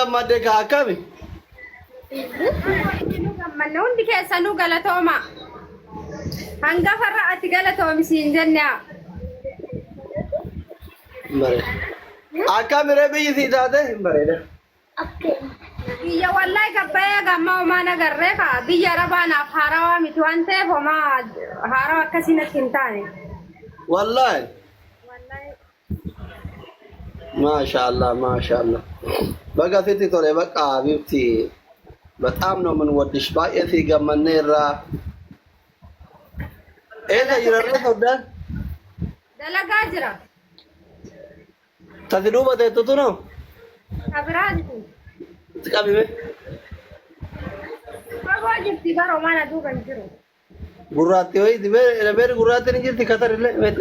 gammadde ka akkami? Gammanne hundi keessanuu galatooma. Hangafarra ati galatoomisiin jennaa. Bareeda. Akkamire biyyi sii taate? Bareeda. Biyya wallahi gabbayee gamma homaa nagarree ka biyya arabaanaaf haarawaa miti waan ta'eef homaa haarawa akkasii natti hin taane. Wallahi. ማሻአላህ ማሻአላህ በጋቴቲ ቶለ በቃ ቢብቲ በጣም ነው ምን ወድሽ ባየቲ ገመነራ ኤታ ይረረ ተወዳ ደለጋ ጅራ ተድሉ በተቱቱ ነው አብራን ትቃቢበ ባጓጅቲ ጋር ማና ዱበን ጅሩ ጉራቲ ወይ ዲበ ለበር ጉራቲ እንጂ ከተርለ መጣ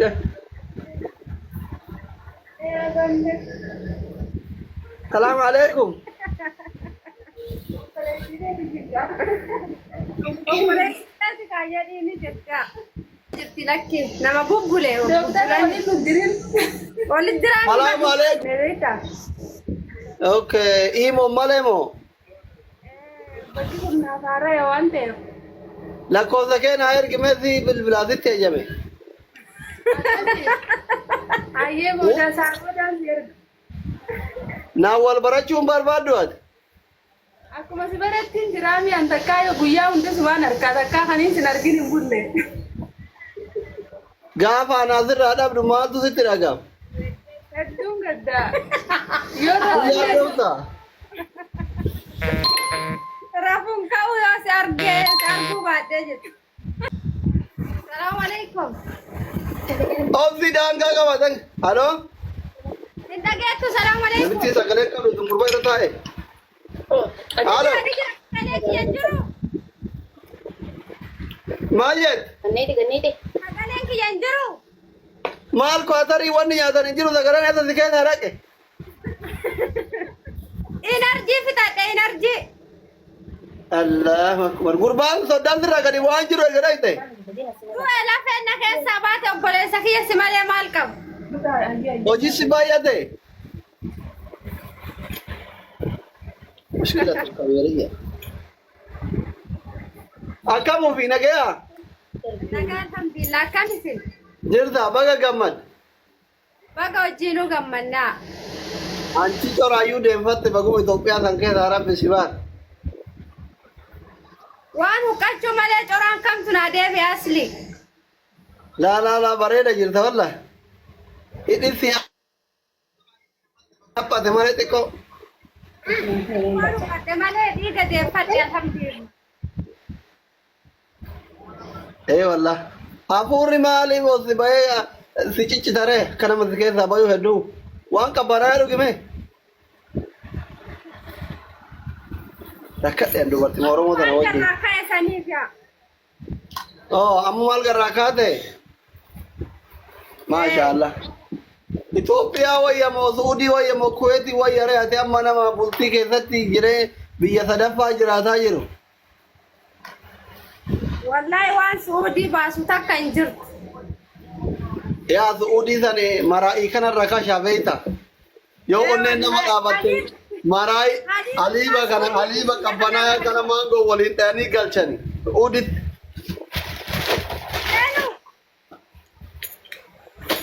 السلام عليكم nama bubbule السلام عليكم اوكي ايمو ماليمو لا كوزا كان هاير كمثي بالبلاد التجمع aye boda sako dan dir nawal barachum barbadot akuma sibaratin dirami anta kayo guya unde suwan arkada ka hanin sinargin bulle gafa nazir adab duma tu sitiragam edung gadda yora rafun kau ya sarge sargu bate jit assalamualaikum Obsi danga ka batang. Halo? Minta gitu, assalamualaikum. Nanti sagale ka tunggu bayar tahe. Halo? Majet. Ganti. Sagale ki yanjuru. Mal ko atari wani ya tani jiru sagale na dikai harake. Energi fita energi. Allah akbar. Gurban so dandra ka di wanjuru ga dai te. Tu ela fenna ke sabate obbole sakiya simale malkam. Oji sibaya te. Mushkila to kaweriya. Akamu fi na gaya. Naga alhamdulillah kan sin. Jirda baga gamad. Baga wajinu gammanna. Anti chorayu defatte bagu Ethiopia sanke dara besibar. Waan huqqachu malee coraan kamtu na deebi asli. La bareeda jirta wallah. Idin si apa te mare te ko. Waan huqqate malee dhiiga deeffadhe alhamdulillah. wallah. Afurri maali bosi baya si cici tare kana mazike sabayu hedu. Waan kabararu gime. Rakat yang dua timur orang mau tahu lagi. Oh, amal kerakate. Masya Allah. Ethiopia waya mau Saudi waya mau Kuwait waya rehati amma nama bulti kesati jire biya sadafa jira tajiru. Wallahi wan Saudi basu takkan jir. Ya Saudi sane marai kana rakasha beita. Yo onnen nama dabatte. Marai aliba kabanaya kana mango walintani galchani udit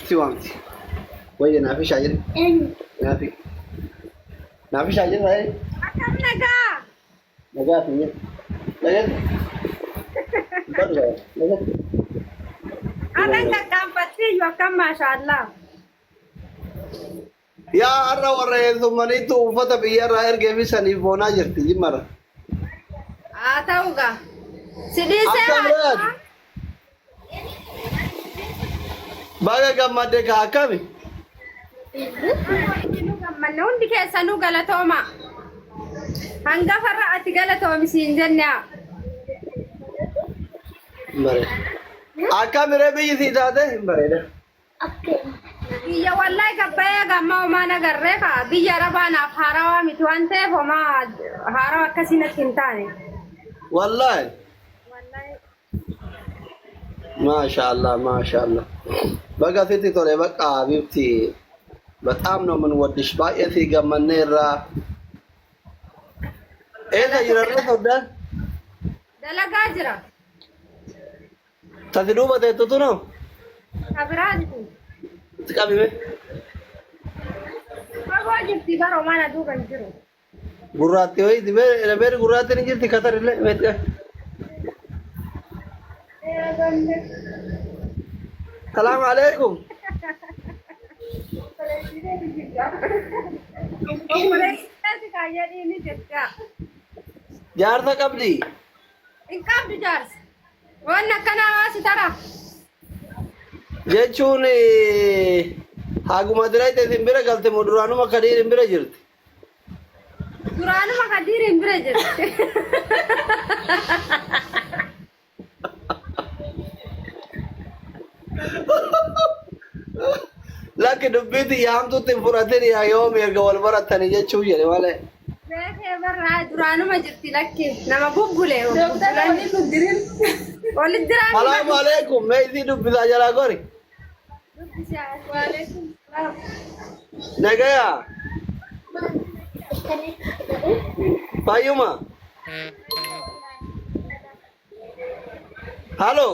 siwanti waya nafi shajir nafi shajir hai Akam naga tiye naga naga adan takkan pasti yo kam masyaallah. Ya arra warre sumani tu ufata biya raher gevi sani bona jirti jimara. Tahu ga? Sedih saya. Baga gammadde ka akkami? Gammanne hundi keessanuu galatooma. Hangafarra ati galatoomisiin jennaa. Bareeda. Akkamire biyyi sii taate? Bareeda. Biyya wallahi gabbayee gamma homaa nagarree ka biyya arabaanaaf haarawaa miti waan ta'eef homaa haarawa akkasii natti hin taane. Wallahi. ማሻአላህ ማሻአላህ በጋቴቲ ቶለ በቃ ቢብቲ በጣም ነው ምን ወድሽ ባየቲ ገመነራ Eessa jirarra soddaan? Dalagaa jira. Tati duuba teettutu noo? Kabiraati kun. Itti qabime? Fagoo jirti baroo mana duuba hin jiru. Gurraatti ho'i beeri gurraatti ni jirti katarillee meetti. Salaamu alaikum. Jaarsa qabdi. Hin qabdu jaarsa. Waan akkanaa hawaasi tara. Jechuun haguma dirayte isin bira galte moo duraanuma kadiir hin bira jirti? Duraanuma kadiir hin bira jirti. Lakki dubbiitti yaamtutti hin fudhatin yaa yoom erga wal barattani jechuu jedhe malee. Beekee barraa duraanuma jirti lakki nama bubbulee. Walitti diraan. Salaamu alaikum mee isii dubbisaa jalaa gori. Nagaya. Fayyuma. Halo.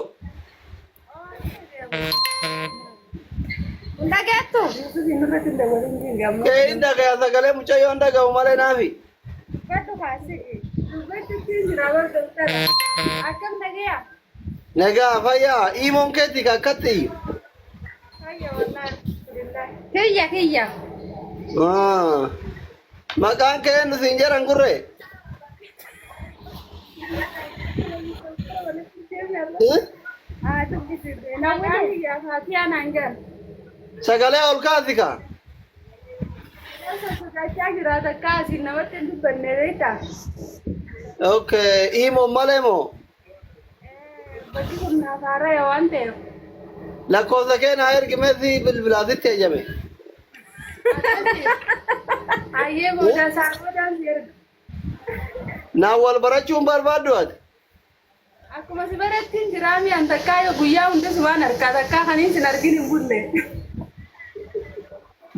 Ndageettu. Kee inda gaya sagalee mucayyoo inda gahu malee naafi. Gaddu kaasi. Dubbatti jira warra uttara. Akkam nagaya. Nagaa fayyaa imoon keetti kakkatti. Fayya wallahi. Kiyya kiyya. Maqaan kee nu siin jedhan gurre. Sagalee ol kaasi ka. Okay, imoon malee moo? Lakkoofsa kee naa ergimee si bilbilaasitti eeyyame. Naa wal barachuun barbaaddu ati? Akkuma si barattiin jiraami an takkaa guyyaa hundas waan harkaa takkaa kaniin sin argin hin bulle.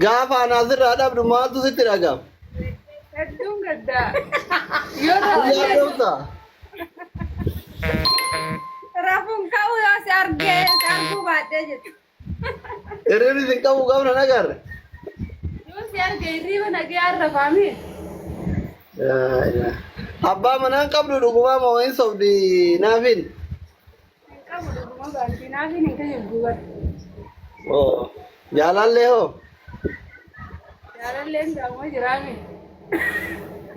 Gaafa anaasirraa dhabdu maaltu sitti dhaga'ama? Hedduun gaddaa. Yoo ta'u rafuun ka'u yoo si argee si arguu baadhee jirtu. Hirriibni sin qabu qabna nagarre. Yoo si arge hirriiba nagee arrafaami. Abbaa manaan qabdu dhugumaa moo hin sobdi naafin? Hin qabu dhuguma baanti naafin hin kan jirtu. Jaalallee hoo? Jaalalleen gamoo jiraami.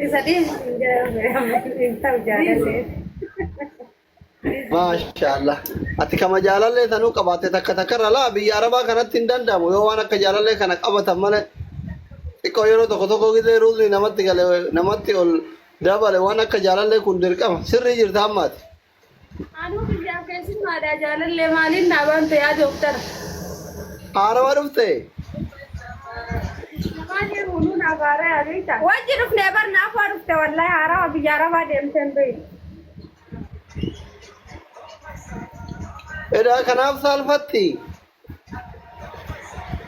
Isa dhiyeessu hin jiraame hin ta'u jaalallee. Maashaallah. Ati kama jaalallee sanuu qabaatte takka takkarra laa biyya Arabaa kanatti hin danda'amu yoo waan akka jaalallee kana qabatan malee xiqqoo yeroo tokko tokko gisee ruuzni namatti gale namatti ol dabale waan akka jaalallee kun dirqama sirrii jirta ammaati. Anuu biyyaaf keessummaadha jaalallee maaliin dhaabaan ta'aa dooktara. Haarawaa dhufte. Wajji dhufnee barnaaf waa dhufte wallahi haarawaa biyya Arabaa deemteen beeyi. Edaa kanaaf saalfatti.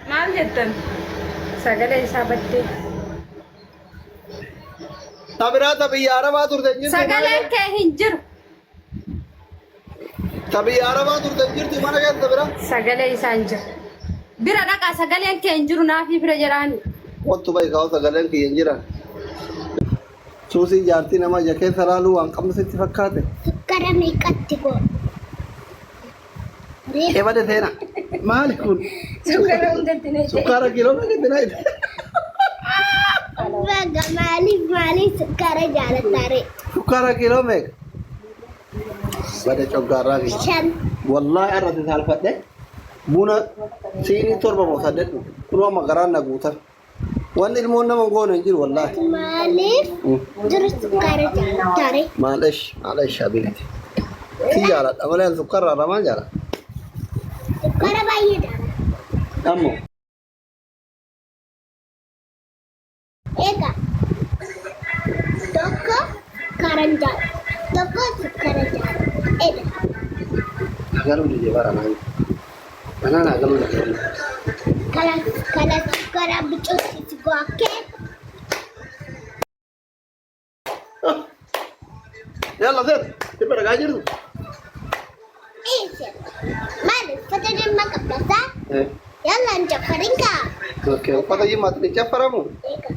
Maal jettan? Sagalee isaa baddee. Tabiraata biyya Arabaa turte jirti. Sagaleen kee hin jiru. Biyya Arabaa turte jirti mana keessa bira. Sagalee isaa hin jiru. Bira dhaqaa sagaleen kee hin jiru naafi bira jiraani. Wattu bayi kaa'u sagaleen kiyya hin jiran. Suusii jaartii nama ija keessa laaluu waan qabnu sitti fakkaate. Sukkara meeqatti goo? Ebade seena. Maali kun? Sukkara hundatti na Sukkara kiiloo meeqatti na ide? Baga maaliif sukkara jaalattare? Sukkara kiiloo meeqa? Bada coggaarraa fi. Shan. Wallahi irratti saalfadhe buna siinii torba moo saddeetu kunoo magaraan na guutan. Wanni ilmoon nama goone hin jiru wallahi. Maaliif dura sukkara jaalattare? Maaleesh habiibti. Si jaaladha malee sukkarraa irraa maal jaalladha? Sukkara baay'ee jaalladha. Ammoo. Egaa tokko karan jaalladha. Tokko sukkara jaalladha. Agaruu dide baranaa. Banaan agaruu dide. Kala sukkara bicuutti gookee. يلا زين تبقى قاعد ايش مالك فترة ما قبلتها ايه يلا نجفرينكا اوكي فتا يما تجفرمو ايكا